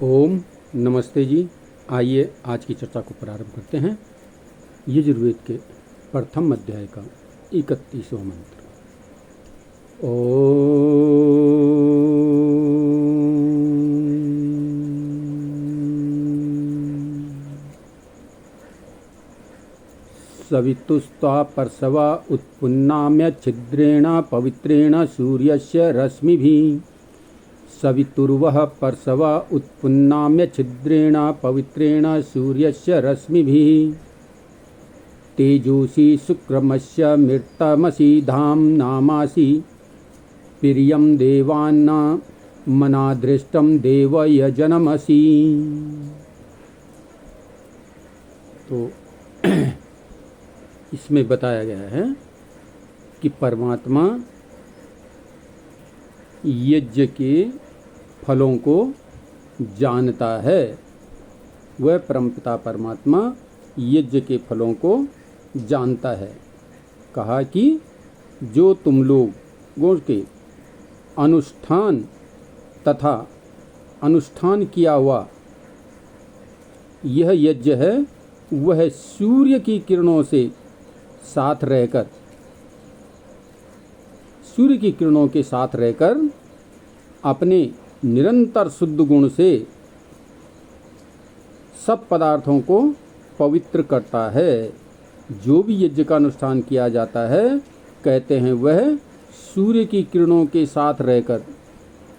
ओम नमस्ते जी। आइए आज की चर्चा को प्रारंभ करते हैं। यजुर्वेद के प्रथम अध्याय का 31वां मंत्र। सवितुस्त्वा परसवा उत्पुन्नाम्य छिद्रेण पवित्रेण सूर्यस्य रश्मिभिः। सवितुर्वः परसवा उत्पुन्नाम्य छिद्रेण पवित्रेण सूर्यस्य रश्मिभिः। तेजोषि शुक्रमस्य मृतमसि धाम्नामासि प्रियं देवान्न मनादृष्टं देवयजनमसि। तो इसमें बताया गया है कि परमात्मा यज्ञ के फलों को जानता है। वह परमपिता परमात्मा यज्ञ के फलों को जानता है। कहा कि जो तुम लोगों के अनुष्ठान तथा अनुष्ठान किया हुआ यह यज्ञ है, वह सूर्य की किरणों से साथ रहकर, सूर्य की किरणों के साथ रहकर अपने निरंतर शुद्ध गुण से सब पदार्थों को पवित्र करता है। जो भी यज्ञ का अनुष्ठान किया जाता है, कहते हैं वह सूर्य की किरणों के साथ रहकर,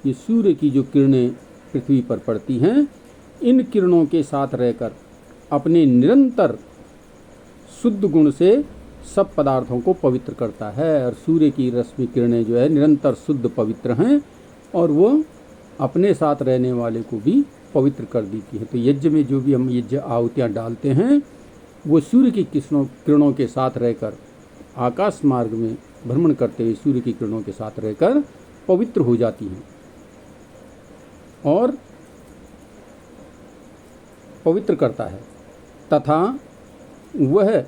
ये सूर्य की जो किरणें पृथ्वी पर पड़ती हैं, इन किरणों के साथ रहकर अपने निरंतर शुद्ध गुण से सब पदार्थों को पवित्र करता है। और सूर्य की रश्मि किरणें जो है निरंतर शुद्ध पवित्र हैं और वो अपने साथ रहने वाले को भी पवित्र कर देती है। तो यज्ञ में जो भी हम यज्ञ आहुतियाँ डालते हैं, वो सूर्य की किरणों के साथ रहकर आकाश मार्ग में भ्रमण करते हुए सूर्य की किरणों के साथ रहकर पवित्र हो जाती हैं और पवित्र करता है, तथा वह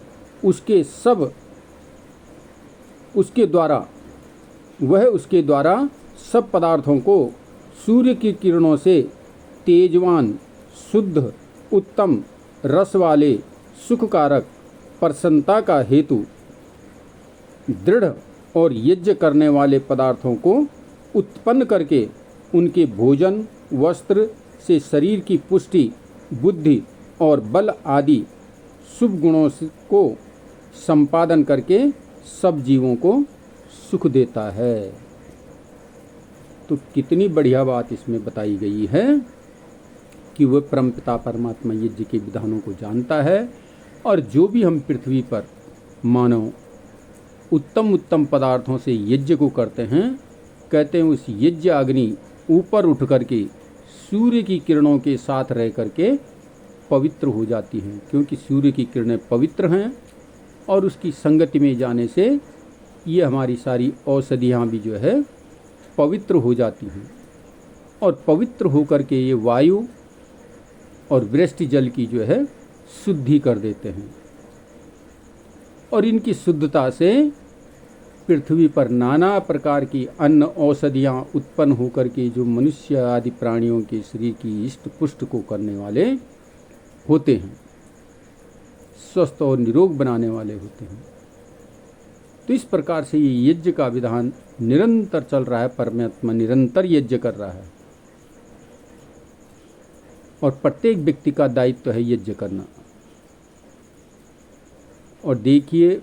उसके द्वारा सब पदार्थों को सूर्य की किरणों से तेजवान, शुद्ध, उत्तम, रस वाले, सुखकारक, प्रसन्नता का हेतु, दृढ़ और यज्ञ करने वाले पदार्थों को उत्पन्न करके उनके भोजन, वस्त्र से शरीर की पुष्टि, बुद्धि और बल आदि शुभ गुणों को संपादन करके सब जीवों को सुख देता है। तो कितनी बढ़िया बात इसमें बताई गई है कि वह परमपिता परमात्मा यज्ञ के विधानों को जानता है। और जो भी हम पृथ्वी पर मानव उत्तम उत्तम पदार्थों से यज्ञ को करते हैं, कहते हैं उस यज्ञ अग्नि ऊपर उठ करके सूर्य की किरणों के साथ रह करके पवित्र हो जाती हैं, क्योंकि सूर्य की किरणें पवित्र हैं और उसकी संगति में जाने से ये हमारी सारी औषधियाँ भी जो है पवित्र हो जाती हैं और पवित्र होकर के ये वायु और वृष्टि जल की जो है शुद्धि कर देते हैं। और इनकी शुद्धता से पृथ्वी पर नाना प्रकार की अन्न औषधियाँ उत्पन्न होकर के जो मनुष्य आदि प्राणियों के शरीर की इष्ट पुष्ट को करने वाले होते हैं, स्वस्थ और निरोग बनाने वाले होते हैं। तो इस प्रकार से ये यज्ञ का विधान निरंतर चल रहा है। परमात्मा निरंतर यज्ञ कर रहा है और प्रत्येक व्यक्ति का दायित्व है यज्ञ करना। और देखिए,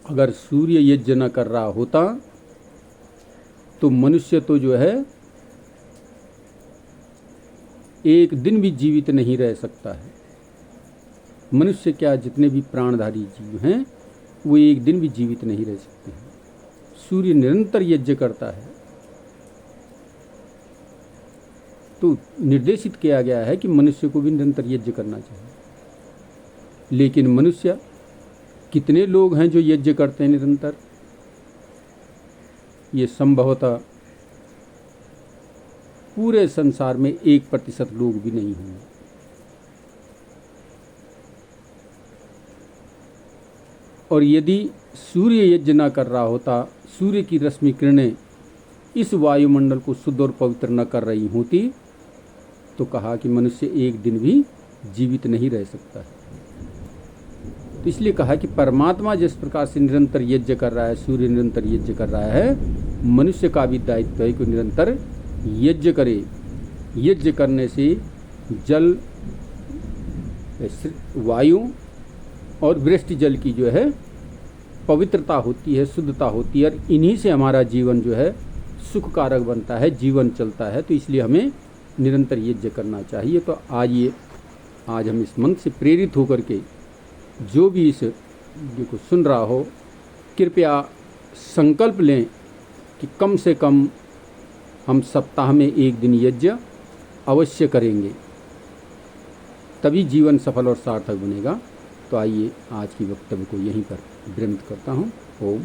अगर सूर्य यज्ञ न कर रहा होता तो मनुष्य तो जो है एक दिन भी जीवित नहीं रह सकता है। मनुष्य क्या, जितने भी प्राणधारी जीव हैं वो एक दिन भी जीवित नहीं रह सकते हैं। सूर्य निरंतर यज्ञ करता है। तो निर्देशित किया गया है कि मनुष्य को भी निरंतर यज्ञ करना चाहिए। लेकिन मनुष्य, कितने लोग हैं जो यज्ञ करते हैं निरंतर? ये संभवतः पूरे संसार में 1% लोग भी नहीं होंगे। और यदि सूर्य यज्ञ न कर रहा होता, सूर्य की रश्मि किरणें इस वायुमंडल को शुद्ध और पवित्र न कर रही होती, तो कहा कि मनुष्य एक दिन भी जीवित नहीं रह सकता है। तो इसलिए कहा कि परमात्मा जिस प्रकार से निरंतर यज्ञ कर रहा है, सूर्य निरंतर यज्ञ कर रहा है, मनुष्य का भी दायित्व है कि निरंतर यज्ञ करे। यज्ञ करने से जल, वायु और वृष्टि जल की जो है पवित्रता होती है, शुद्धता होती है, और इन्हीं से हमारा जीवन जो है सुख कारक बनता है, जीवन चलता है। तो इसलिए हमें निरंतर यज्ञ करना चाहिए। तो आज हम इस मंत्र से प्रेरित होकर के जो भी इस वीडियो को सुन रहा हो, कृपया संकल्प लें कि कम से कम हम सप्ताह में एक दिन यज्ञ अवश्य करेंगे, तभी जीवन सफल और सार्थक बनेगा। तो आइए आज की वक्तव्य को यहीं पर विरमित करता हूँ। ओम